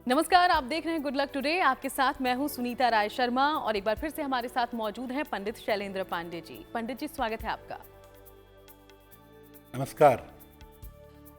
नमस्कार, आप देख रहे हैं गुड लक टुडे। आपके साथ मैं हूं सुनीता राय शर्मा और एक बार फिर से हमारे साथ मौजूद हैं पंडित शैलेंद्र पांडे जी। पंडित जी, स्वागत है आपका। नमस्कार।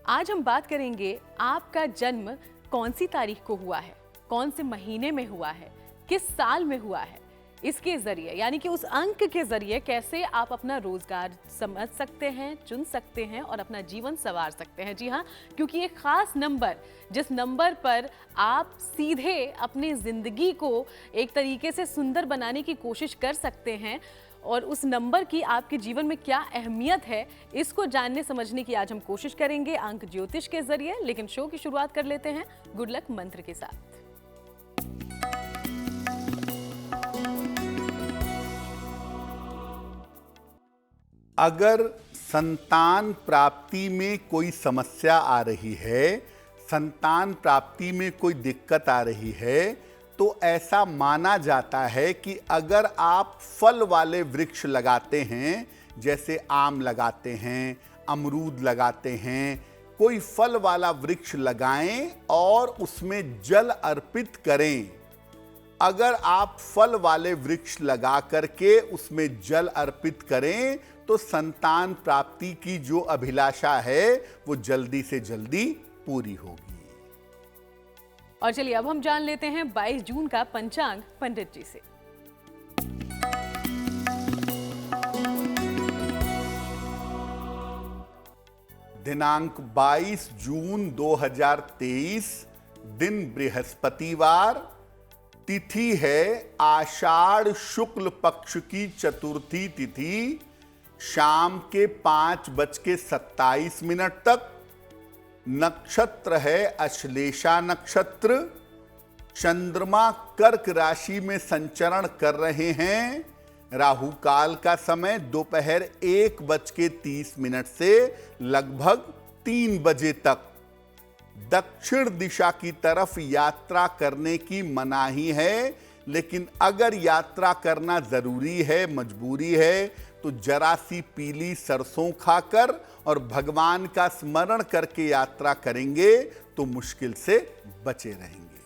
आज हम बात करेंगे आपका जन्म कौन सी तारीख को हुआ है, कौन से महीने में हुआ है, किस साल में हुआ है। इसके जरिए यानी कि उस अंक के जरिए कैसे आप अपना रोजगार समझ सकते हैं, चुन सकते हैं और अपना जीवन संवार सकते हैं। जी हाँ, क्योंकि एक खास नंबर, जिस नंबर पर आप सीधे अपनी जिंदगी को एक तरीके से सुंदर बनाने की कोशिश कर सकते हैं और उस नंबर की आपके जीवन में क्या अहमियत है, इसको जानने समझने की आज हम कोशिश करेंगे अंक ज्योतिष के जरिए। लेकिन शो की शुरुआत कर लेते हैं गुड लक मंत्र के साथ। अगर संतान प्राप्ति में कोई समस्या आ रही है, संतान प्राप्ति में कोई दिक्कत आ रही है, तो ऐसा माना जाता है कि अगर आप फल वाले वृक्ष लगाते हैं, जैसे आम लगाते हैं, अमरूद लगाते हैं, कोई फल वाला वृक्ष लगाएं और उसमें जल अर्पित करें। अगर आप फल वाले वृक्ष लगा करके उसमें जल अर्पित करें तो संतान प्राप्ति की जो अभिलाषा है वो जल्दी से जल्दी पूरी होगी। और चलिए अब हम जान लेते हैं 22 जून का पंचांग पंडित जी से। दिनांक 22 जून 2023, दिन बृहस्पतिवार, तिथि है आषाढ़ शुक्ल पक्ष की चतुर्थी तिथि, शाम के 5:27 तक। नक्षत्र है अश्लेषा नक्षत्र। चंद्रमा कर्क राशि में संचरण कर रहे हैं। राहु काल का समय दोपहर 1:30 से लगभग 3 बजे तक। दक्षिण दिशा की तरफ यात्रा करने की मनाही है, लेकिन अगर यात्रा करना जरूरी है, मजबूरी है, तो जरा सी पीली सरसों खाकर और भगवान का स्मरण करके यात्रा करेंगे तो मुश्किल से बचे रहेंगे।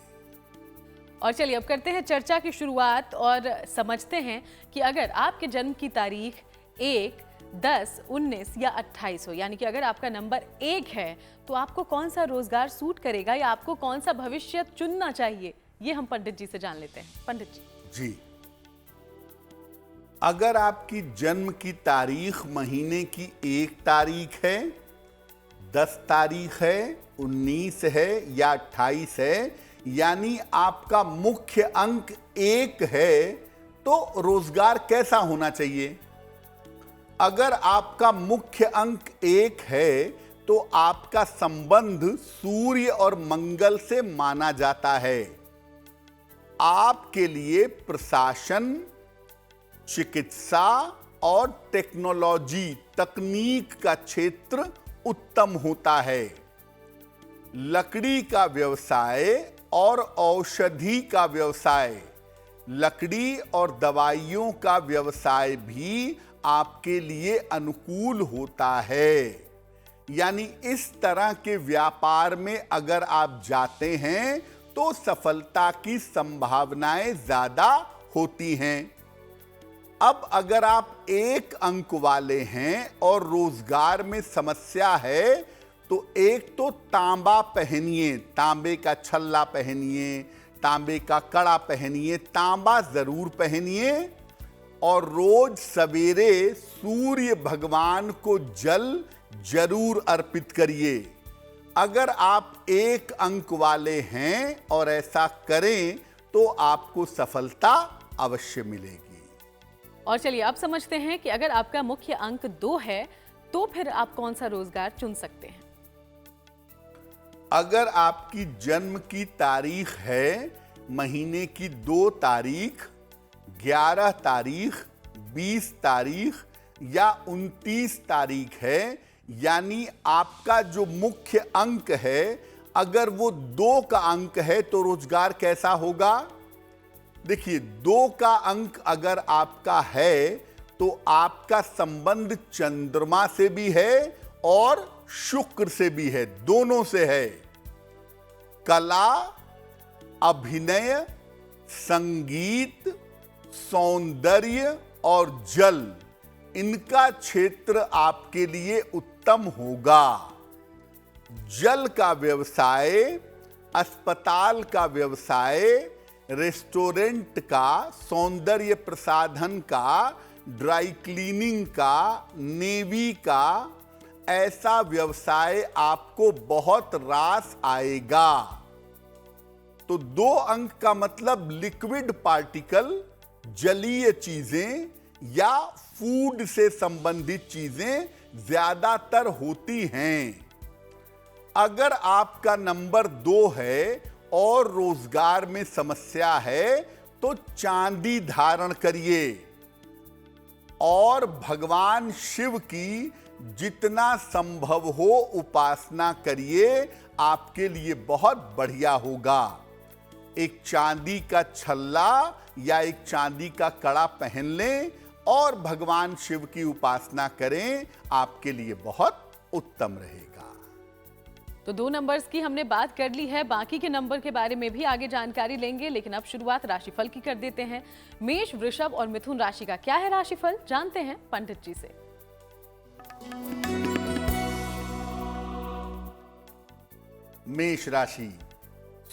और चलिए अब करते हैं चर्चा की शुरुआत और समझते हैं कि अगर आपके जन्म की तारीख 1, 10, 19 या 28 हो, यानी कि अगर आपका नंबर 1 है तो आपको कौन सा रोजगार सूट करेगा या आपको कौन सा भविष्य चुनना चाहिए, ये हम पंडित जी से जान लेते हैं। पंडित जी, अगर आपकी जन्म की तारीख महीने की 1 तारीख है, 10 तारीख है, 19 है या 28 है, यानी आपका मुख्य अंक 1 है, तो रोजगार कैसा होना चाहिए? अगर आपका मुख्य अंक 1 है तो आपका संबंध सूर्य और मंगल से माना जाता है। आपके लिए प्रशासन, चिकित्सा और टेक्नोलॉजी, तकनीक का क्षेत्र उत्तम होता है। लकड़ी का व्यवसाय और औषधि का व्यवसाय, लकड़ी और दवाइयों का व्यवसाय भी आपके लिए अनुकूल होता है। यानी इस तरह के व्यापार में अगर आप जाते हैं तो सफलता की संभावनाएं ज्यादा होती हैं। अब अगर आप 1 अंक वाले हैं और रोजगार में समस्या है तो एक तो तांबा पहनिए, तांबे का छल्ला पहनिए, तांबे का कड़ा पहनिए, तांबा जरूर पहनिए और रोज सवेरे सूर्य भगवान को जल जरूर अर्पित करिए। अगर आप 1 अंक वाले हैं और ऐसा करें तो आपको सफलता अवश्य मिलेगी। और चलिए अब समझते हैं कि अगर आपका मुख्य अंक 2 है तो फिर आप कौन सा रोजगार चुन सकते हैं। अगर आपकी जन्म की तारीख है महीने की 2 तारीख, 11 तारीख, 20 तारीख या 29 तारीख है, यानी आपका जो मुख्य अंक है अगर वो 2 का अंक है तो रोजगार कैसा होगा? देखिए, 2 का अंक अगर आपका है तो आपका संबंध चंद्रमा से भी है और शुक्र से भी है, दोनों से है। कला, अभिनय, संगीत, सौंदर्य और जल, इनका क्षेत्र आपके लिए उत्तम होगा। जल का व्यवसाय, अस्पताल का व्यवसाय, रेस्टोरेंट का, सौंदर्य प्रसाधन का, ड्राई क्लीनिंग का, नेवी का, ऐसा व्यवसाय आपको बहुत रास आएगा। तो 2 अंक का मतलब लिक्विड पार्टिकल, जलीय चीजें या फूड से संबंधित चीजें ज्यादातर होती हैं। अगर आपका नंबर 2 है और रोजगार में समस्या है तो चांदी धारण करिए और भगवान शिव की जितना संभव हो उपासना करिए, आपके लिए बहुत बढ़िया होगा। एक चांदी का छल्ला या एक चांदी का कड़ा पहन लें और भगवान शिव की उपासना करें, आपके लिए बहुत उत्तम रहेगा। तो 2 नंबर्स की हमने बात कर ली है, बाकी के नंबर के बारे में भी आगे जानकारी लेंगे, लेकिन अब शुरुआत राशिफल की कर देते हैं। मेष, वृषभ और मिथुन राशि का क्या है राशिफल, जानते हैं पंडित जी से। मेष राशि,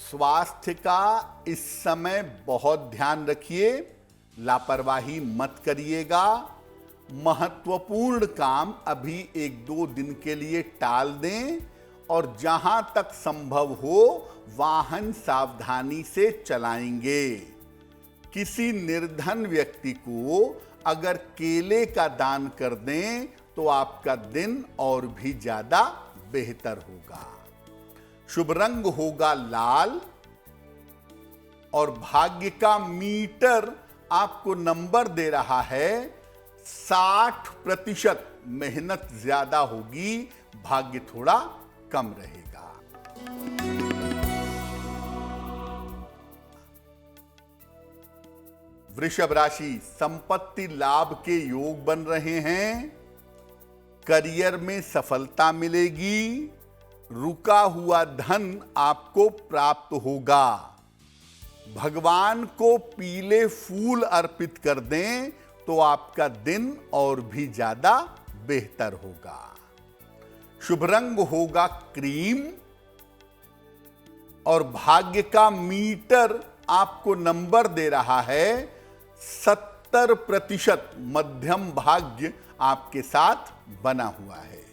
स्वास्थ्य का इस समय बहुत ध्यान रखिए, लापरवाही मत करिएगा। महत्वपूर्ण काम अभी 1-2 दिन के लिए टाल दें और जहां तक संभव हो वाहन सावधानी से चलाएंगे। किसी निर्धन व्यक्ति को अगर केले का दान कर दें तो आपका दिन और भी ज्यादा बेहतर होगा। शुभ रंग होगा लाल और भाग्य का मीटर आपको नंबर दे रहा है 60%। मेहनत ज्यादा होगी, भाग्य थोड़ा कम रहेगा। वृषभ राशि, संपत्ति लाभ के योग बन रहे हैं। करियर में सफलता मिलेगी। रुका हुआ धन आपको प्राप्त होगा। भगवान को पीले फूल अर्पित कर दें तो आपका दिन और भी ज्यादा बेहतर होगा। शुभ रंग होगा क्रीम और भाग्य का मीटर आपको नंबर दे रहा है 70%। मध्यम भाग्य आपके साथ बना हुआ है।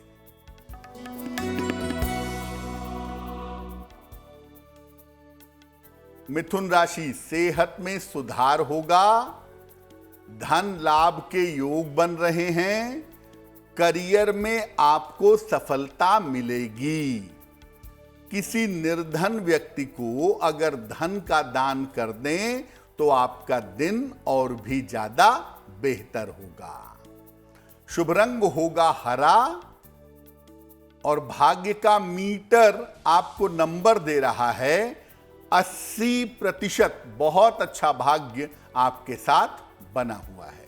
मिथुन राशि, सेहत में सुधार होगा। धन लाभ के योग बन रहे हैं। करियर में आपको सफलता मिलेगी। किसी निर्धन व्यक्ति को अगर धन का दान कर दें तो आपका दिन और भी ज्यादा बेहतर होगा। शुभ रंग होगा हरा और भाग्य का मीटर आपको नंबर दे रहा है 80%। बहुत अच्छा भाग्य आपके साथ बना हुआ है।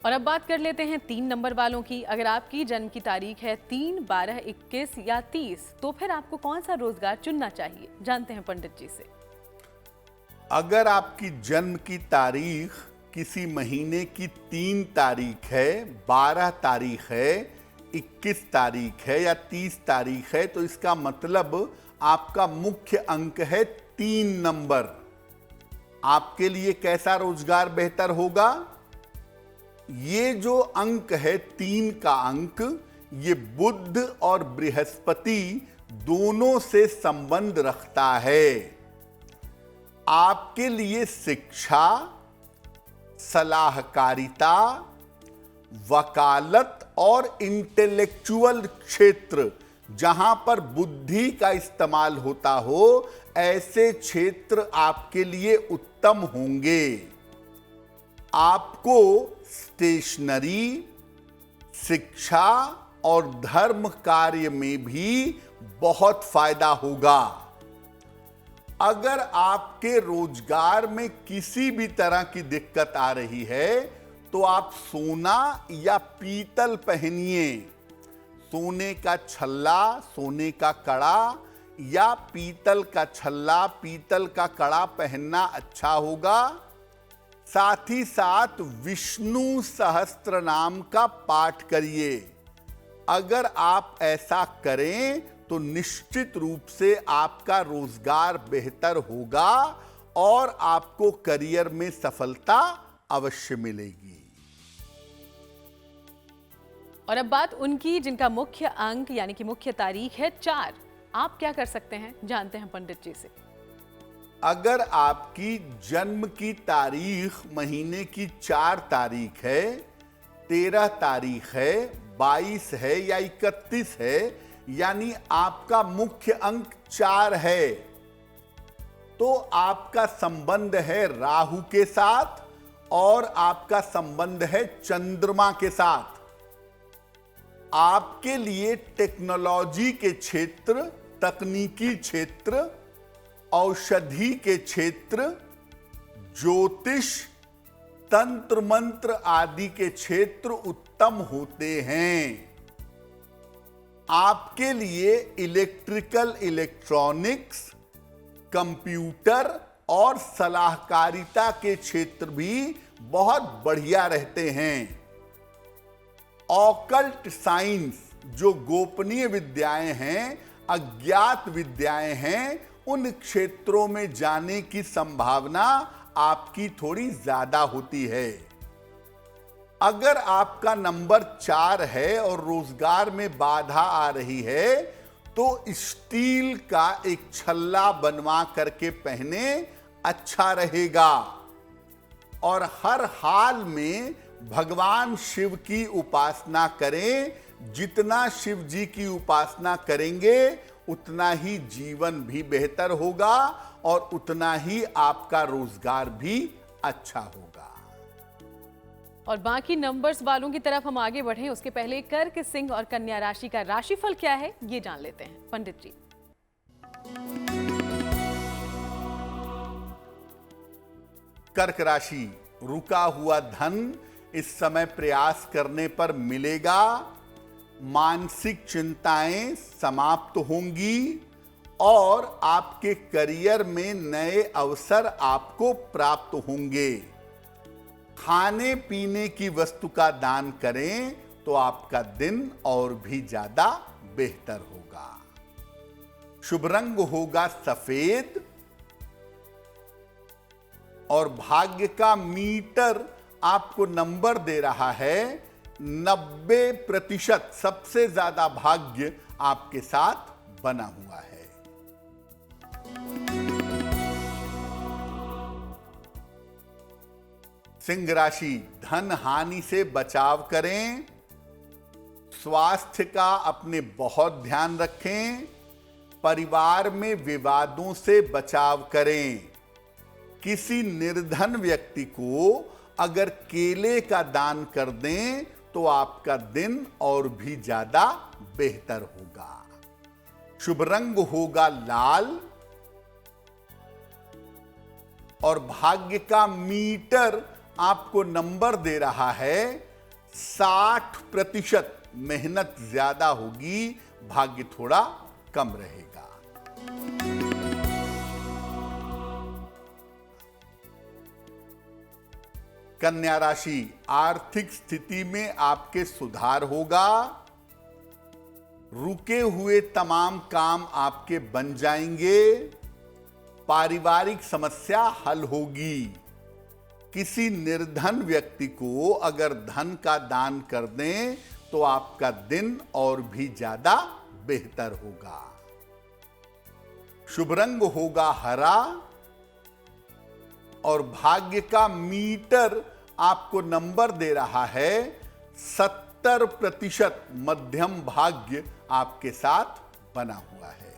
और अब बात कर लेते हैं 3 नंबर वालों की। अगर आपकी जन्म की तारीख है 3, 12, 21 या 30, तो फिर आपको कौन सा रोजगार चुनना चाहिए, जानते हैं पंडित जी से। अगर आपकी जन्म की तारीख किसी महीने की 3 तारीख है, 12 तारीख है, 21 तारीख है या 30 तारीख है, तो इसका मतलब आपका मुख्य अंक है 3 नंबर। आपके लिए कैसा रोजगार बेहतर होगा? ये जो अंक है 3 का अंक, ये बुध और बृहस्पति दोनों से संबंध रखता है। आपके लिए शिक्षा, सलाहकारिता, वकालत और इंटेलेक्चुअल क्षेत्र, जहां पर बुद्धि का इस्तेमाल होता हो, ऐसे क्षेत्र आपके लिए उत्तम होंगे। आपको स्टेशनरी, शिक्षा और धर्म कार्य में भी बहुत फायदा होगा। अगर आपके रोजगार में किसी भी तरह की दिक्कत आ रही है तो आप सोना या पीतल पहनिए। सोने का छल्ला, सोने का कड़ा या पीतल का छल्ला, पीतल का कड़ा पहनना अच्छा होगा। साथ ही साथ विष्णु सहस्त्र नाम का पाठ करिए। अगर आप ऐसा करें तो निश्चित रूप से आपका रोजगार बेहतर होगा और आपको करियर में सफलता अवश्य मिलेगी। और अब बात उनकी जिनका मुख्य अंक यानी कि मुख्य तारीख है 4। आप क्या कर सकते हैं, जानते हैं पंडित जी से। अगर आपकी जन्म की तारीख महीने की 4 तारीख है, 13 तारीख है, 22 है या 31 है, यानी आपका मुख्य अंक 4 है, तो आपका संबंध है राहु के साथ और आपका संबंध है चंद्रमा के साथ। आपके लिए टेक्नोलॉजी के क्षेत्र, तकनीकी क्षेत्र, औषधि के क्षेत्र, ज्योतिष, तंत्र मंत्र आदि के क्षेत्र उत्तम होते हैं। आपके लिए इलेक्ट्रिकल, इलेक्ट्रॉनिक्स, कंप्यूटर और सलाहकारिता के क्षेत्र भी बहुत बढ़िया रहते हैं। ऑकल्ट साइंस, जो गोपनीय विद्याएं हैं, अज्ञात विद्याएं हैं, उन क्षेत्रों में जाने की संभावना आपकी थोड़ी ज्यादा होती है। अगर आपका नंबर 4 है और रोजगार में बाधा आ रही है तो स्टील का एक छल्ला बनवा करके पहने, अच्छा रहेगा। और हर हाल में भगवान शिव की उपासना करें। जितना शिव जी की उपासना करेंगे उतना ही जीवन भी बेहतर होगा और उतना ही आपका रोजगार भी अच्छा होगा। और बाकी नंबर्स वालों की तरफ हम आगे बढ़ें उसके पहले कर्क, सिंह और कन्या राशि का राशिफल क्या है ये जान लेते हैं पंडित जी। कर्क राशि, रुका हुआ धन इस समय प्रयास करने पर मिलेगा। मानसिक चिंताएं समाप्त होंगी और आपके करियर में नए अवसर आपको प्राप्त होंगे। खाने पीने की वस्तु का दान करें तो आपका दिन और भी ज्यादा बेहतर होगा। शुभ रंग होगा सफेद और भाग्य का मीटर आपको नंबर दे रहा है 90%। सबसे ज्यादा भाग्य आपके साथ बना हुआ है। सिंह राशि, धन हानि से बचाव करें। स्वास्थ्य का अपने बहुत ध्यान रखें। परिवार में विवादों से बचाव करें। किसी निर्धन व्यक्ति को अगर केले का दान कर दें तो आपका दिन और भी ज्यादा बेहतर होगा। शुभ रंग होगा लाल और भाग्य का मीटर आपको नंबर दे रहा है 60%। मेहनत ज्यादा होगी, भाग्य थोड़ा कम रहेगा। कन्या राशि, आर्थिक स्थिति में आपके सुधार होगा। रुके हुए तमाम काम आपके बन जाएंगे। पारिवारिक समस्या हल होगी। किसी निर्धन व्यक्ति को अगर धन का दान कर दें तो आपका दिन और भी ज्यादा बेहतर होगा। शुभ रंग होगा हरा और भाग्य का मीटर आपको नंबर दे रहा है 70%। मध्यम भाग्य आपके साथ बना हुआ है।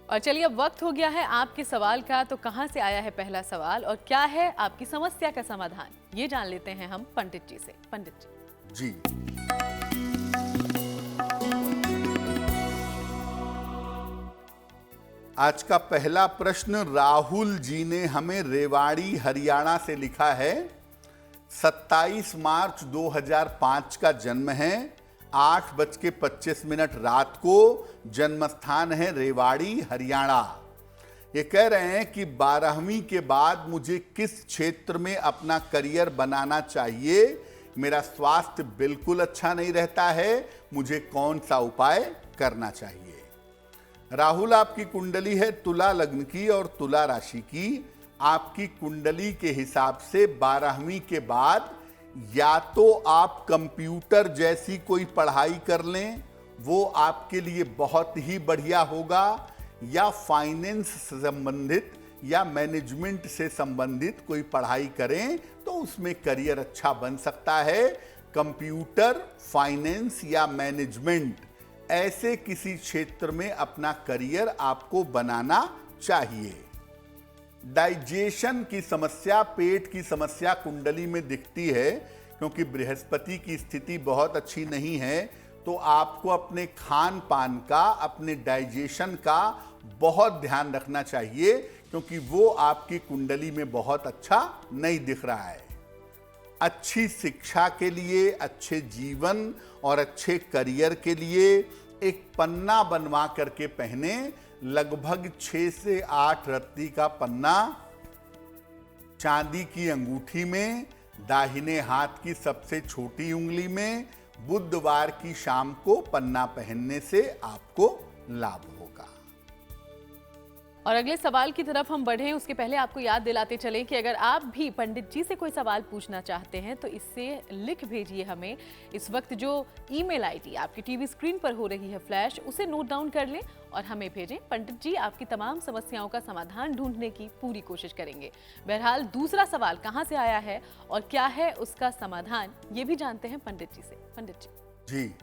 और चलिए अब वक्त हो गया है आपके सवाल का। तो कहां से आया है पहला सवाल और क्या है आपकी समस्या का समाधान, ये जान लेते हैं हम पंडित जी से। पंडित जी। आज का पहला प्रश्न राहुल जी ने हमें रेवाड़ी हरियाणा से लिखा है। 27 मार्च 2005 का जन्म है। 8:25 रात को। जन्म स्थान है रेवाड़ी, हरियाणा। ये कह रहे हैं कि 12वीं के बाद मुझे किस क्षेत्र में अपना करियर बनाना चाहिए, मेरा स्वास्थ्य बिल्कुल अच्छा नहीं रहता है, मुझे कौन सा उपाय करना चाहिए। राहुल, आपकी कुंडली है तुला लग्न की और तुला राशि की। आपकी कुंडली के हिसाब से 12वीं के बाद या तो आप कंप्यूटर जैसी कोई पढ़ाई कर लें, वो आपके लिए बहुत ही बढ़िया होगा, या फाइनेंस से संबंधित या मैनेजमेंट से संबंधित कोई पढ़ाई करें तो उसमें करियर अच्छा बन सकता है। कंप्यूटर, फाइनेंस या मैनेजमेंट, ऐसे किसी क्षेत्र में अपना करियर आपको बनाना चाहिए। डाइजेशन की समस्या, पेट की समस्या कुंडली में दिखती है, क्योंकि बृहस्पति की स्थिति बहुत अच्छी नहीं है, तो आपको अपने खान पान का, अपने डाइजेशन का बहुत ध्यान रखना चाहिए, क्योंकि वो आपकी कुंडली में बहुत अच्छा नहीं दिख रहा है। अच्छी शिक्षा के लिए, अच्छे जीवन और अच्छे करियर के लिए एक पन्ना बनवा करके पहने। लगभग 6 से 8 रत्ती का पन्ना चांदी की अंगूठी में, दाहिने हाथ की सबसे छोटी उंगली में, बुधवार की शाम को पन्ना पहनने से आपको लाभ होगा। और अगले सवाल की तरफ हम बढ़ें उसके पहले आपको याद दिलाते चलें कि अगर आप भी पंडित जी से कोई सवाल पूछना चाहते हैं तो इससे लिख भेजिए हमें। इस वक्त जो ईमेल आईडी आपकी टीवी स्क्रीन पर हो रही है फ्लैश, उसे नोट डाउन कर लें और हमें भेजें। पंडित जी आपकी तमाम समस्याओं का समाधान ढूंढने की पूरी कोशिश करेंगे। बहरहाल दूसरा सवाल कहाँ से आया है और क्या है उसका समाधान, ये भी जानते हैं पंडित जी से। पंडित जी।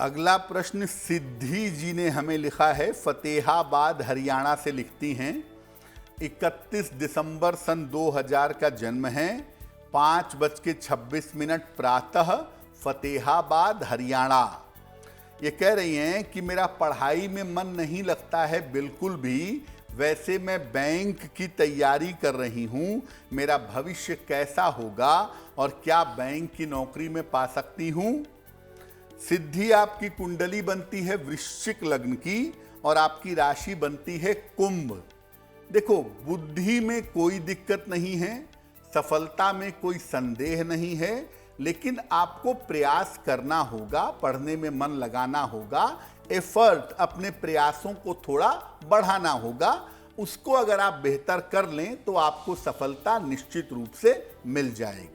अगला प्रश्न सिद्धि जी ने हमें लिखा है, फतेहाबाद हरियाणा से लिखती हैं। 31 दिसंबर सन 2000 का जन्म है, 5:26 प्रातः, फतेहाबाद हरियाणा। ये कह रही हैं कि मेरा पढ़ाई में मन नहीं लगता है बिल्कुल भी, वैसे मैं बैंक की तैयारी कर रही हूँ, मेरा भविष्य कैसा होगा और क्या बैंक की नौकरी में पा सकती हूँ। सिद्धि, आपकी कुंडली बनती है वृश्चिक लग्न की और आपकी राशि बनती है कुंभ। देखो, बुद्धि में कोई दिक्कत नहीं है, सफलता में कोई संदेह नहीं है, लेकिन आपको प्रयास करना होगा, पढ़ने में मन लगाना होगा, एफर्ट, अपने प्रयासों को थोड़ा बढ़ाना होगा। उसको अगर आप बेहतर कर लें तो आपको सफलता निश्चित रूप से मिल जाएगी।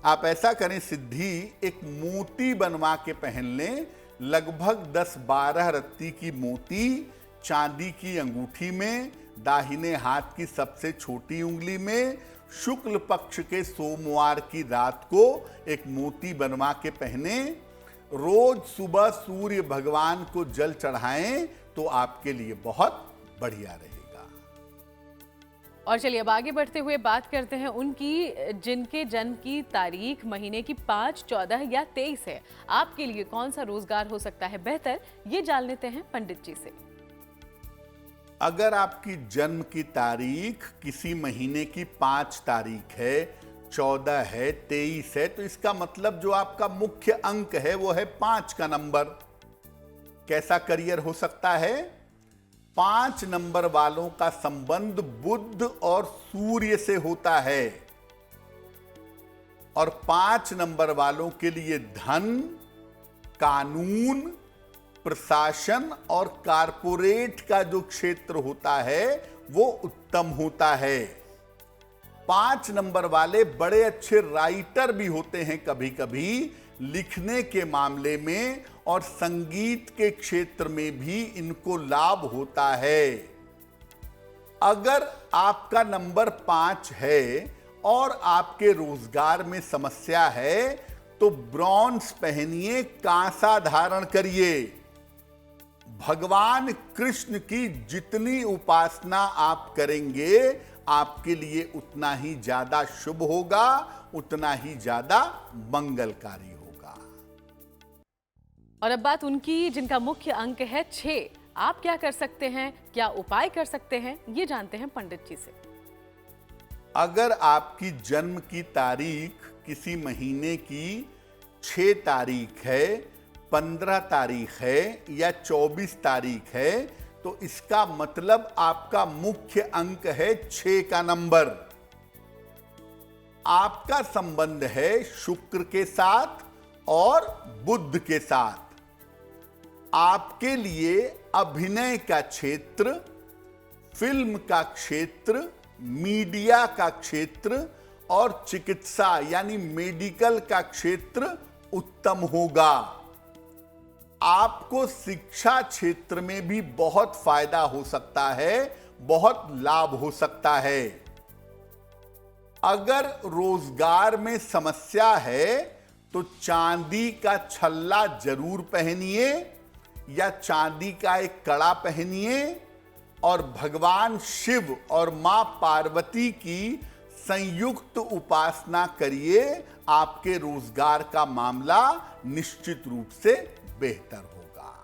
आप ऐसा करें सिद्धि, एक मोती बनवा के पहन लें, लगभग 10-12 रत्ती की मोती चांदी की अंगूठी में, दाहिने हाथ की सबसे छोटी उंगली में, शुक्ल पक्ष के सोमवार की रात को एक मोती बनवा के पहने। रोज सुबह सूर्य भगवान को जल चढ़ाएं तो आपके लिए बहुत बढ़िया रहेगा। और चलिए अब आगे बढ़ते हुए बात करते हैं उनकी जिनके जन्म की तारीख महीने की 5, 14 या 23 है। आपके लिए कौन सा रोजगार हो सकता है बेहतर, ये जान लेते हैं पंडित जी से। अगर आपकी जन्म की तारीख किसी महीने की 5 तारीख है, 14 है, 23 है, तो इसका मतलब जो आपका मुख्य अंक है वो है 5 का नंबर। कैसा करियर हो सकता है? 5 नंबर वालों का संबंध बुध और सूर्य से होता है और 5 नंबर वालों के लिए धन, कानून, प्रशासन और कारपोरेट का जो क्षेत्र होता है वो उत्तम होता है। 5 नंबर वाले बड़े अच्छे राइटर भी होते हैं कभी कभी, लिखने के मामले में और संगीत के क्षेत्र में भी इनको लाभ होता है। अगर आपका नंबर 5 है और आपके रोजगार में समस्या है तो ब्रॉन्ज पहनिए, कांसा धारण करिए। भगवान कृष्ण की जितनी उपासना आप करेंगे आपके लिए उतना ही ज्यादा शुभ होगा, उतना ही ज्यादा मंगलकारी होगा। और अब बात उनकी जिनका मुख्य अंक है 6। आप क्या कर सकते हैं, क्या उपाय कर सकते हैं, ये जानते हैं पंडित जी से। अगर आपकी जन्म की तारीख किसी महीने की 6 तारीख है, 15 तारीख है या 24 तारीख है, तो इसका मतलब आपका मुख्य अंक है 6 का नंबर। आपका संबंध है शुक्र के साथ और बुध के साथ। आपके लिए अभिनय का क्षेत्र, फिल्म का क्षेत्र, मीडिया का क्षेत्र और चिकित्सा यानी मेडिकल का क्षेत्र उत्तम होगा। आपको शिक्षा क्षेत्र में भी बहुत फायदा हो सकता है, बहुत लाभ हो सकता है। अगर रोजगार में समस्या है तो चांदी का छल्ला जरूर पहनिए या चांदी का एक कड़ा पहनिए और भगवान शिव और मां पार्वती की संयुक्त उपासना करिए। आपके रोजगार का मामला निश्चित रूप से बेहतर होगा।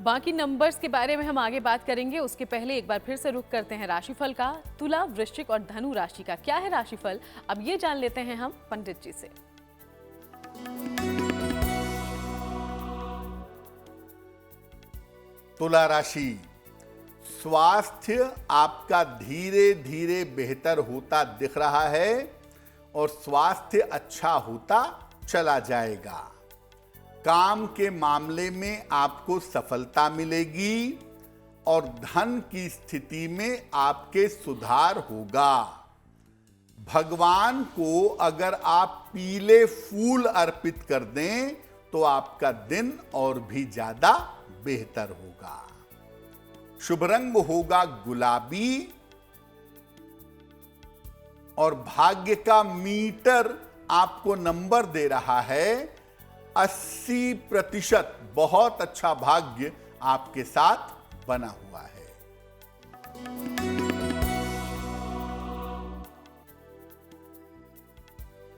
बाकी नंबर्स के बारे में हम आगे बात करेंगे, उसके पहले एक बार फिर से रुख करते हैं राशिफल का। तुला, वृश्चिक और धनु राशि का क्या है राशिफल, अब ये जान लेते हैं हम पंडित जी से। तुला राशि, स्वास्थ्य आपका धीरे धीरे बेहतर होता दिख रहा है और स्वास्थ्य अच्छा होता चला जाएगा। काम के मामले में आपको सफलता मिलेगी और धन की स्थिति में आपके सुधार होगा। भगवान को अगर आप पीले फूल अर्पित कर दें तो आपका दिन और भी ज्यादा बेहतर होगा। शुभ रंग होगा गुलाबी और भाग्य का मीटर आपको नंबर दे रहा है 80%। बहुत अच्छा भाग्य आपके साथ बना हुआ है।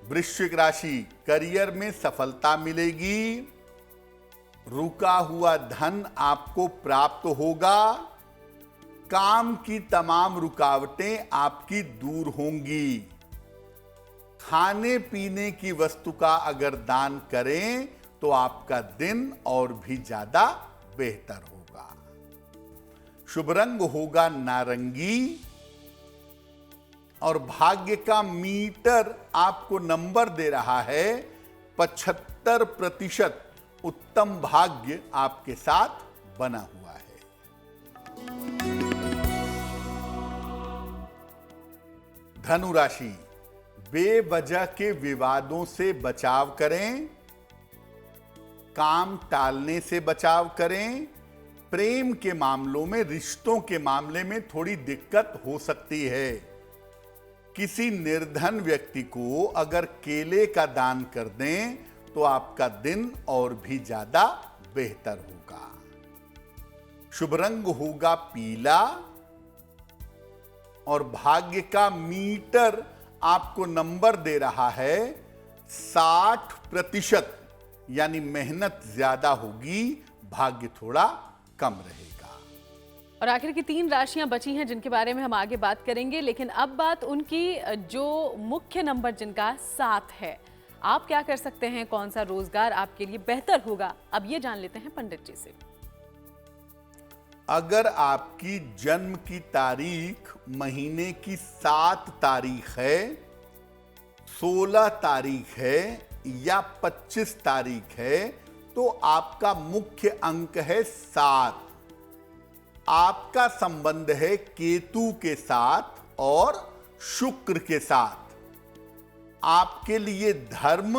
वृश्चिक राशि, करियर में सफलता मिलेगी, रुका हुआ धन आपको प्राप्त होगा, काम की तमाम रुकावटें आपकी दूर होंगी। खाने पीने की वस्तु का अगर दान करें तो आपका दिन और भी ज्यादा बेहतर होगा। शुभ रंग होगा नारंगी और भाग्य का मीटर आपको नंबर दे रहा है 75%। उत्तम भाग्य आपके साथ बना हुआ है। धनु राशि, बेवजह के विवादों से बचाव करें, काम टालने से बचाव करें। प्रेम के मामलों में, रिश्तों के मामले में थोड़ी दिक्कत हो सकती है। किसी निर्धन व्यक्ति को अगर केले का दान कर दें तो आपका दिन और भी ज्यादा बेहतर होगा। शुभ रंग होगा पीला और भाग्य का मीटर आपको नंबर दे रहा है 60%। यानी मेहनत ज्यादा होगी, भाग्य थोड़ा कम रहेगा। और आखिर की 3 राशियां बची हैं जिनके बारे में हम आगे बात करेंगे, लेकिन अब बात उनकी जो मुख्य नंबर जिनका 7 है। आप क्या कर सकते हैं, कौन सा रोजगार आपके लिए बेहतर होगा, अब ये जान लेते हैं पंडित जी से। अगर आपकी जन्म की तारीख महीने की 7 तारीख है, 16 तारीख है या 25 तारीख है तो आपका मुख्य अंक है 7। आपका संबंध है केतु के साथ और शुक्र के साथ। आपके लिए धर्म,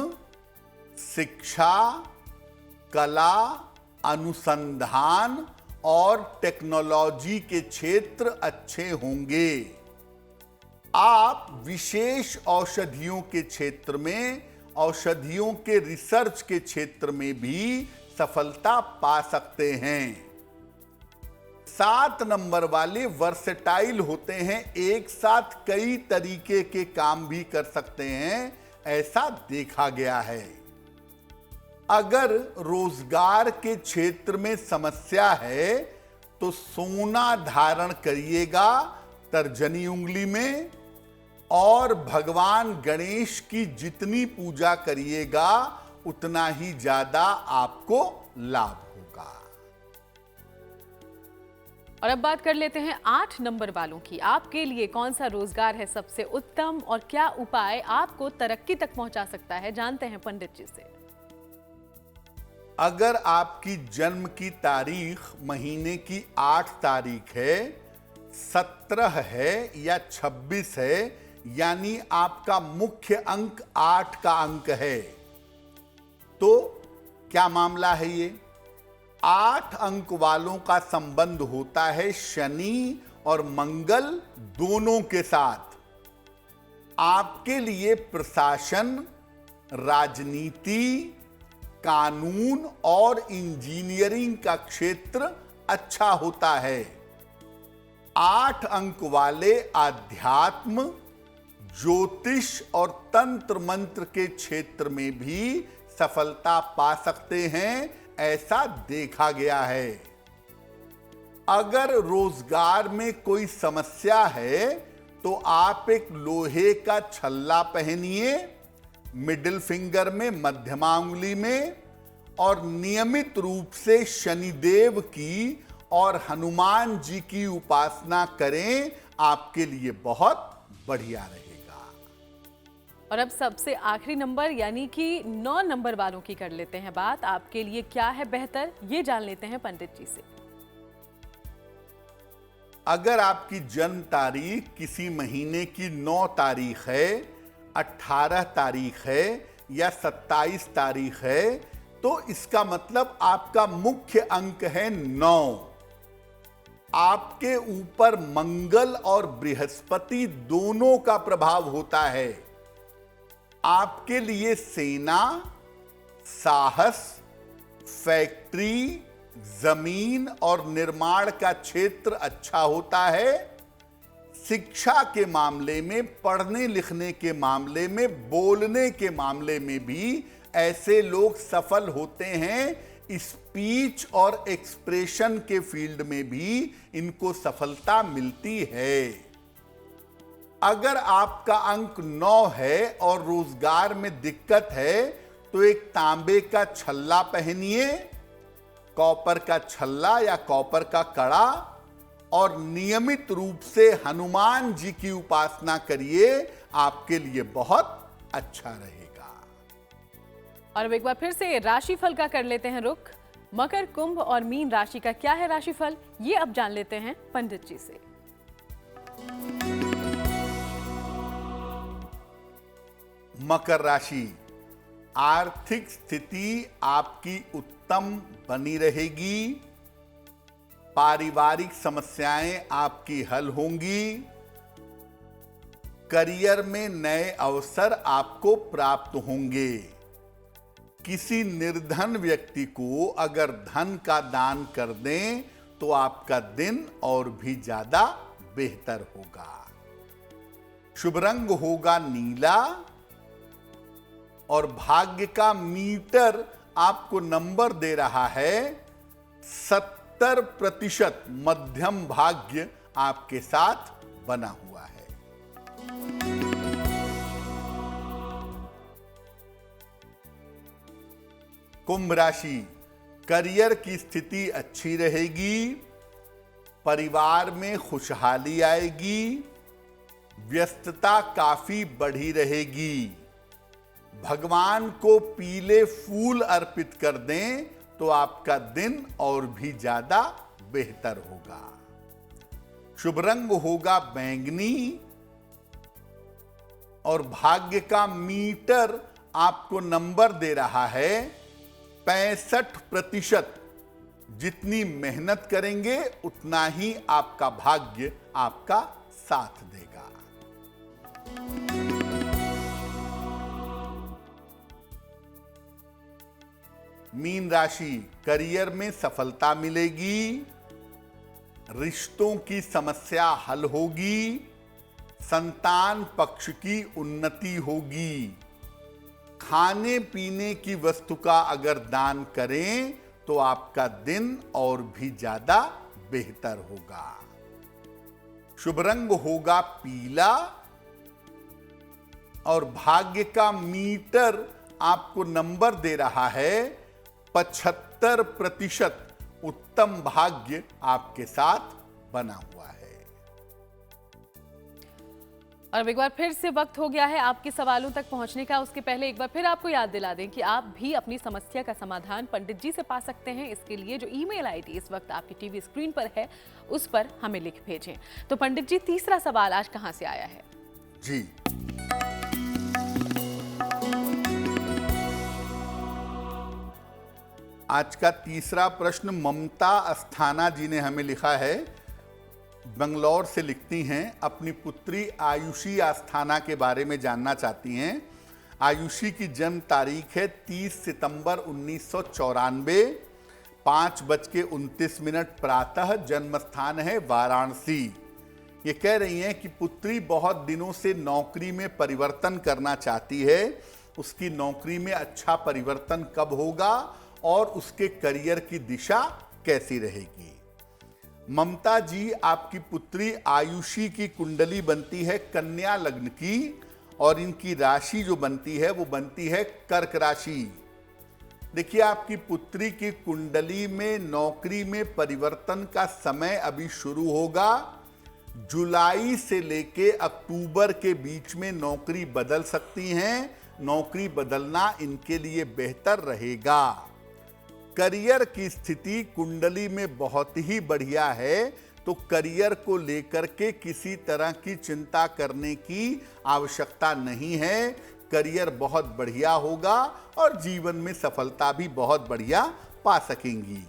शिक्षा, कला, अनुसंधान और टेक्नोलॉजी के क्षेत्र अच्छे होंगे। आप विशेष औषधियों के क्षेत्र में, औषधियों के रिसर्च के क्षेत्र में भी सफलता पा सकते हैं। 7 नंबर वाले वर्सेटाइल होते हैं, एक साथ कई तरीके के काम भी कर सकते हैं, ऐसा देखा गया है। अगर रोजगार के क्षेत्र में समस्या है तो सोना धारण करिएगा तर्जनी उंगली में, और भगवान गणेश की जितनी पूजा करिएगा उतना ही ज्यादा आपको लाभ होगा। और अब बात कर लेते हैं 8 नंबर वालों की। आपके लिए कौन सा रोजगार है सबसे उत्तम और क्या उपाय आपको तरक्की तक पहुंचा सकता है, जानते हैं पंडित जी से। अगर आपकी जन्म की तारीख महीने की 8 तारीख है, 17 है या 26 है, यानी आपका मुख्य अंक 8 का अंक है, तो क्या मामला है ये? 8 अंक वालों का संबंध होता है शनि और मंगल दोनों के साथ। आपके लिए प्रशासन, राजनीति, कानून और इंजीनियरिंग का क्षेत्र अच्छा होता है। 8 अंक वाले आध्यात्म, ज्योतिष और तंत्र मंत्र के क्षेत्र में भी सफलता पा सकते हैं, ऐसा देखा गया है। अगर रोजगार में कोई समस्या है तो आप एक लोहे का छल्ला पहनिए, मिडिल फिंगर में, मध्यमा उंगली में, और नियमित रूप से शनिदेव की और हनुमान जी की उपासना करें, आपके लिए बहुत बढ़िया रहेगा। और अब सबसे आखिरी नंबर यानी कि 9 नंबर वालों की कर लेते हैं बात। आपके लिए क्या है बेहतर, ये जान लेते हैं पंडित जी से। अगर आपकी जन्म तारीख किसी महीने की 9 तारीख है, 18 तारीख है या 27 तारीख है, तो इसका मतलब आपका मुख्य अंक है 9। आपके ऊपर मंगल और बृहस्पति दोनों का प्रभाव होता है। आपके लिए सेना, साहस, फैक्ट्री, जमीन और निर्माण का क्षेत्र अच्छा होता है। शिक्षा के मामले में, पढ़ने लिखने के मामले में, बोलने के मामले में भी ऐसे लोग सफल होते हैं। स्पीच और एक्सप्रेशन के फील्ड में भी इनको सफलता मिलती है। अगर आपका अंक 9 है और रोजगार में दिक्कत है तो एक तांबे का छल्ला पहनिए, कॉपर का छल्ला या कॉपर का कड़ा, और नियमित रूप से हनुमान जी की उपासना करिए, आपके लिए बहुत अच्छा रहेगा। और अब एक बार फिर से राशिफल का कर लेते हैं रुख। मकर, कुंभ और मीन राशि का क्या है राशिफल, ये अब जान लेते हैं पंडित जी से। मकर राशि, आर्थिक स्थिति आपकी उत्तम बनी रहेगी। पारिवारिक समस्याएं आपकी हल होंगी। करियर में नए अवसर आपको प्राप्त होंगे। किसी निर्धन व्यक्ति को अगर धन का दान कर दें तो आपका दिन और भी ज्यादा बेहतर होगा। शुभ रंग होगा नीला और भाग्य का मीटर आपको नंबर दे रहा है 70%। मध्यम भाग्य आपके साथ बना हुआ है। कुंभ राशि, करियर की स्थिति अच्छी रहेगी। परिवार में खुशहाली आएगी। व्यस्तता काफी बढ़ी रहेगी। भगवान को पीले फूल अर्पित कर दें तो आपका दिन और भी ज्यादा बेहतर होगा। शुभ रंग होगा बैंगनी और भाग्य का मीटर आपको नंबर दे रहा है 65%। जितनी मेहनत करेंगे उतना ही आपका भाग्य आपका साथ देगा। मीन राशि, करियर में सफलता मिलेगी। रिश्तों की समस्या हल होगी। संतान पक्ष की उन्नति होगी। खाने पीने की वस्तु का अगर दान करें तो आपका दिन और भी ज्यादा बेहतर होगा। शुभ रंग होगा पीला और भाग्य का मीटर आपको नंबर दे रहा है 75% उत्तम भाग्य आपके साथ बना हुआ है। और अब एक बार फिर से वक्त हो गया है आपके सवालों तक पहुंचने का। उसके पहले एक बार फिर आपको याद दिला दें कि आप भी अपनी समस्या का समाधान पंडित जी से पा सकते हैं। इसके लिए जो ईमेल आईडी इस वक्त आपकी टीवी स्क्रीन पर है उस पर हमें लिख भेजें। तो पंडित जी, तीसरा सवाल आज कहां से आया है? जी, आज का तीसरा प्रश्न ममता अस्थाना जी ने हमें लिखा है। बंगलौर से लिखती हैं, अपनी पुत्री आयुषी अस्थाना के बारे में जानना चाहती हैं। आयुषी की जन्म तारीख है 30 सितंबर 1994, 5:29 प्रातः। जन्म स्थान है वाराणसी। ये कह रही हैं कि पुत्री बहुत दिनों से नौकरी में परिवर्तन करना चाहती है। उसकी नौकरी में अच्छा परिवर्तन कब होगा और उसके करियर की दिशा कैसी रहेगी? ममता जी, आपकी पुत्री आयुषी की कुंडली बनती है कन्या लग्न की और इनकी राशि जो बनती है वो बनती है कर्क राशि। देखिए, आपकी पुत्री की कुंडली में नौकरी में परिवर्तन का समय अभी शुरू होगा। जुलाई से लेके अक्टूबर के बीच में नौकरी बदल सकती हैं। नौकरी बदलना इनके लिए बेहतर रहेगा। करियर की स्थिति कुंडली में बहुत ही बढ़िया है, तो करियर को लेकर के किसी तरह की चिंता करने की आवश्यकता नहीं है। करियर बहुत बढ़िया होगा और जीवन में सफलता भी बहुत बढ़िया पा सकेंगी।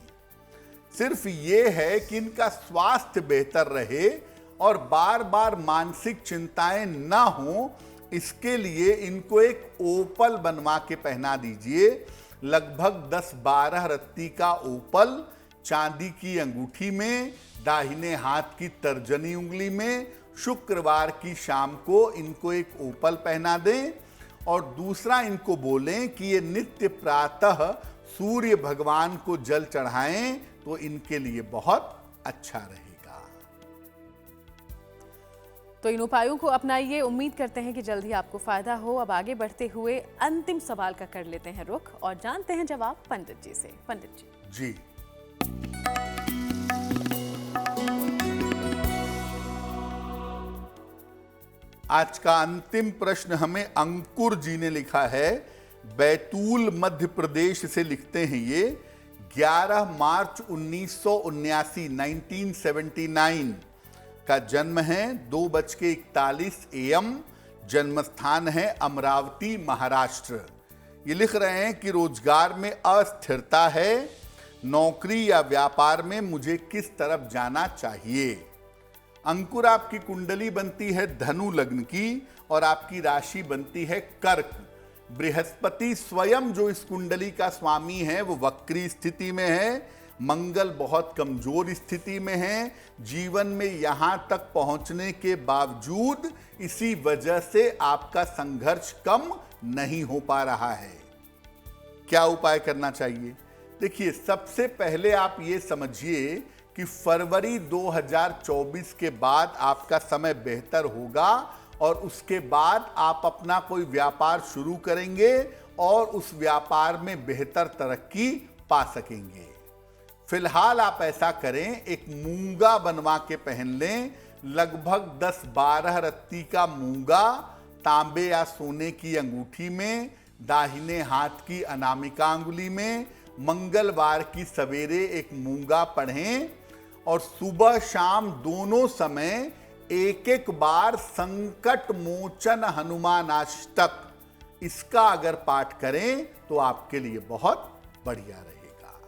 सिर्फ ये है कि इनका स्वास्थ्य बेहतर रहे और बार बार मानसिक चिंताएं ना हो, इसके लिए इनको एक ओपल बनवा के पहना दीजिए। लगभग 10-12 रत्ती का ओपल चांदी की अंगूठी में, दाहिने हाथ की तर्जनी उंगली में, शुक्रवार की शाम को इनको एक ओपल पहना दें। और दूसरा, इनको बोलें कि ये नित्य प्रातः सूर्य भगवान को जल चढ़ाएं, तो इनके लिए बहुत अच्छा रहेगा। तो इन उपायों को अपनाइए। उम्मीद करते हैं कि जल्द ही आपको फायदा हो। अब आगे बढ़ते हुए अंतिम सवाल का कर लेते हैं रुख और जानते हैं जवाब पंडित जी से। पंडित जी। जी, आज का अंतिम प्रश्न हमें अंकुर जी ने लिखा है। बैतूल मध्य प्रदेश से लिखते हैं ये। 11 मार्च 1979 का जन्म है। 2:41 AM। जन्म स्थान है अमरावती, महाराष्ट्र। ये लिख रहे हैं कि रोजगार में अस्थिरता है। नौकरी या व्यापार में मुझे किस तरफ जाना चाहिए? अंकुर, आपकी कुंडली बनती है धनु लग्न की और आपकी राशि बनती है कर्क। बृहस्पति स्वयं जो इस कुंडली का स्वामी है वो वक्री स्थिति में है। मंगल बहुत कमजोर स्थिति में है। जीवन में यहां तक पहुंचने के बावजूद इसी वजह से आपका संघर्ष कम नहीं हो पा रहा है। क्या उपाय करना चाहिए? देखिए, सबसे पहले आप ये समझिए कि फरवरी 2024 के बाद आपका समय बेहतर होगा और उसके बाद आप अपना कोई व्यापार शुरू करेंगे और उस व्यापार में बेहतर तरक्की पा सकेंगे। फिलहाल आप ऐसा करें, एक मूंगा बनवा के पहन लें। लगभग 10-12 रत्ती का मूंगा तांबे या सोने की अंगूठी में, दाहिने हाथ की अनामिका अंगुली में। मंगलवार की सवेरे एक मूंगा पढ़ें और सुबह शाम दोनों समय एक बार संकट मोचन हनुमानाष्टक, इसका अगर पाठ करें तो आपके लिए बहुत बढ़िया रहेगा।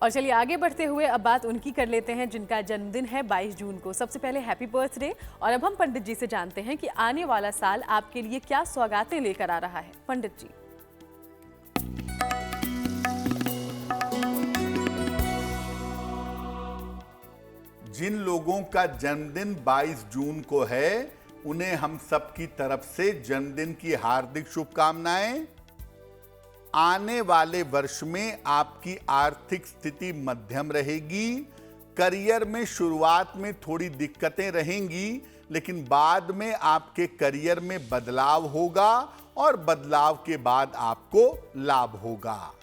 और चलिए आगे बढ़ते हुए अब बात उनकी कर लेते हैं जिनका जन्मदिन है 22 जून को। सबसे पहले हैप्पी बर्थडे। और अब हम पंडित जी से जानते हैं कि आने वाला साल आपके लिए क्या सौगातें लेकर आ रहा है। पंडित जी। जिन लोगों का जन्मदिन 22 जून को है उन्हें हम सबकी तरफ से जन्मदिन की हार्दिक शुभकामनाएं। आने वाले वर्ष में आपकी आर्थिक स्थिति मध्यम रहेगी। करियर में शुरुआत में थोड़ी दिक्कतें रहेंगी, लेकिन बाद में आपके करियर में बदलाव होगा और बदलाव के बाद आपको लाभ होगा।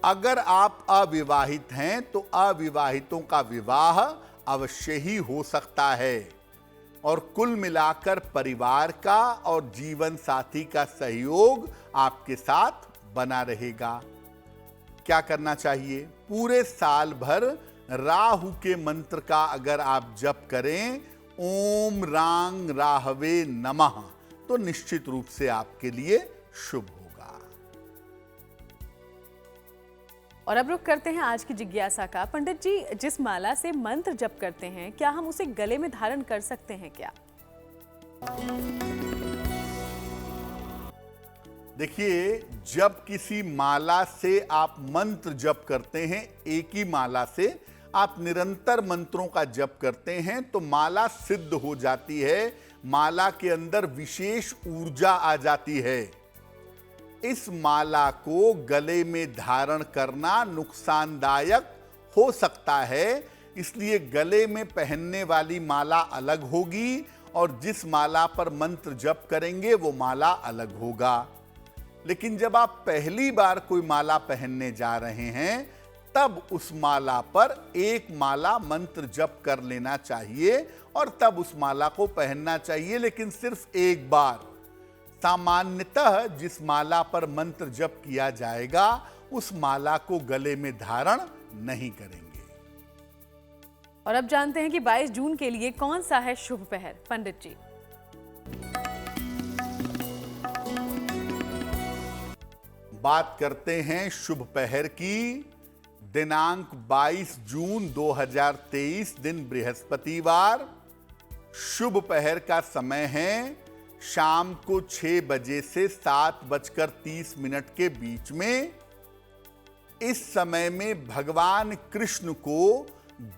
अगर आप अविवाहित हैं तो अविवाहितों का विवाह अवश्य ही हो सकता है और कुल मिलाकर परिवार का और जीवन साथी का सहयोग आपके साथ बना रहेगा। क्या करना चाहिए? पूरे साल भर राहु के मंत्र का अगर आप जप करें, ओम रांग राहवे नमः, तो निश्चित रूप से आपके लिए शुभ होगा। और अब रुक करते हैं आज की जिज्ञासा का। पंडित जी, जिस माला से मंत्र जप करते हैं, क्या हम उसे गले में धारण कर सकते हैं क्या? देखिए, जब किसी माला से आप मंत्र जप करते हैं, एक ही माला से आप निरंतर मंत्रों का जप करते हैं, तो माला सिद्ध हो जाती है, माला के अंदर विशेष ऊर्जा आ जाती है। इस माला को गले में धारण करना नुकसानदायक हो सकता है, इसलिए गले में पहनने वाली माला अलग होगी और जिस माला पर मंत्र जप करेंगे वो माला अलग होगा। लेकिन जब आप पहली बार कोई माला पहनने जा रहे हैं, तब उस माला पर एक माला मंत्र जप कर लेना चाहिए और तब उस माला को पहनना चाहिए, लेकिन सिर्फ एक बार। सामान्यतः जिस माला पर मंत्र जप किया जाएगा, उस माला को गले में धारण नहीं करेंगे। और अब जानते हैं कि 22 जून के लिए कौन सा है शुभ पहर, पंडित जी? बात करते हैं शुभ पहर की। दिनांक 22 जून 2023, दिन बृहस्पतिवार। शुभ पहर का समय है शाम को 6 बजे से 7:30 के बीच में। इस समय में भगवान कृष्ण को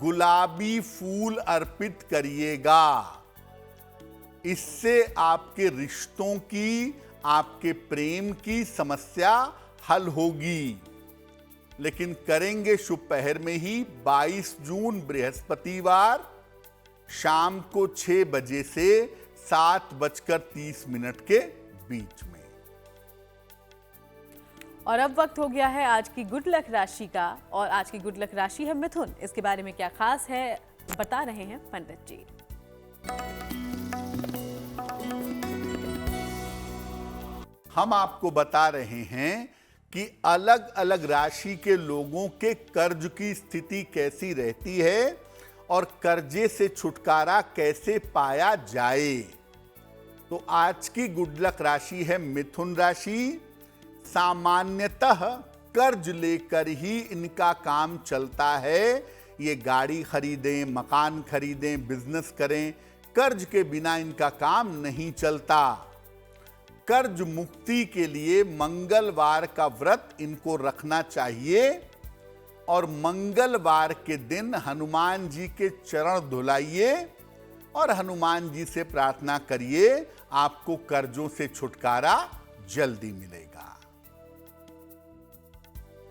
गुलाबी फूल अर्पित करिएगा। इससे आपके रिश्तों की, आपके प्रेम की समस्या हल होगी। लेकिन करेंगे शुभ पहर में ही 22 जून बृहस्पतिवार, शाम को 6 बजे से 7:30 के बीच में। और अब वक्त हो गया है आज की गुड लक राशि का, और आज की गुड लक राशि है मिथुन। इसके बारे में क्या खास है, बता रहे हैं पंडित जी। हम आपको बता रहे हैं कि अलग अलग राशि के लोगों के कर्ज की स्थिति कैसी रहती है और कर्जे से छुटकारा कैसे पाया जाए। तो आज की गुड लक राशि है मिथुन राशि। सामान्यतः कर्ज लेकर ही इनका काम चलता है। ये गाड़ी खरीदें, मकान खरीदें, बिजनेस करें, कर्ज के बिना इनका काम नहीं चलता। कर्ज मुक्ति के लिए मंगलवार का व्रत इनको रखना चाहिए और मंगलवार के दिन हनुमान जी के चरण धुलाइए और हनुमान जी से प्रार्थना करिए, आपको कर्जों से छुटकारा जल्दी मिलेगा।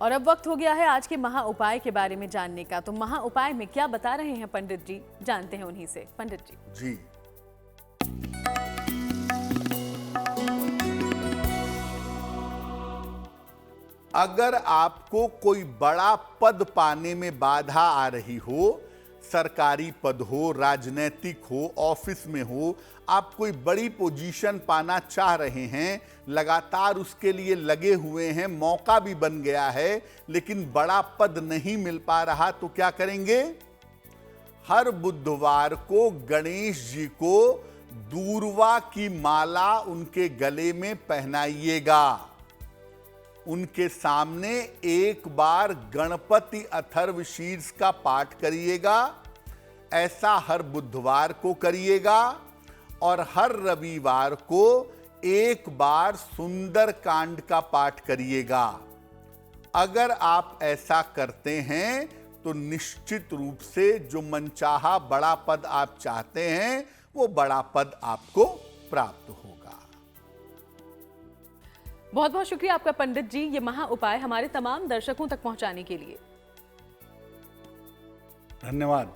और अब वक्त हो गया है आज के महा उपाय के बारे में जानने का। तो महा उपाय में क्या बता रहे हैं पंडित जी, जानते हैं उन्हीं से। पंडित जी। जी, अगर आपको कोई बड़ा पद पाने में बाधा आ रही हो, सरकारी पद हो, राजनीतिक हो, ऑफिस में हो, आप कोई बड़ी पोजीशन पाना चाह रहे हैं, लगातार उसके लिए लगे हुए हैं, मौका भी बन गया है, लेकिन बड़ा पद नहीं मिल पा रहा, तो क्या करेंगे? हर बुधवार को गणेश जी को दूर्वा की माला उनके गले में पहनाइएगा। उनके सामने एक बार गणपति अथर्व शीर्ष का पाठ करिएगा। ऐसा हर बुधवार को करिएगा और हर रविवार को एक बार सुंदर कांड का पाठ करिएगा। अगर आप ऐसा करते हैं तो निश्चित रूप से जो मनचाहा बड़ा पद आप चाहते हैं, वो बड़ा पद आपको प्राप्त होगा। बहुत बहुत शुक्रिया आपका पंडित जी, ये महा उपाय हमारे तमाम दर्शकों तक पहुंचाने के लिए। धन्यवाद।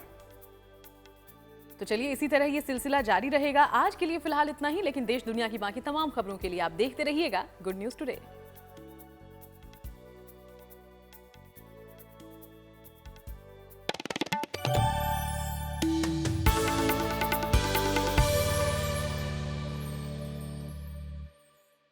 तो चलिए इसी तरह ये सिलसिला जारी रहेगा। आज के लिए फिलहाल इतना ही, लेकिन देश दुनिया की बाकी तमाम खबरों के लिए आप देखते रहिएगा गुड न्यूज टुडे।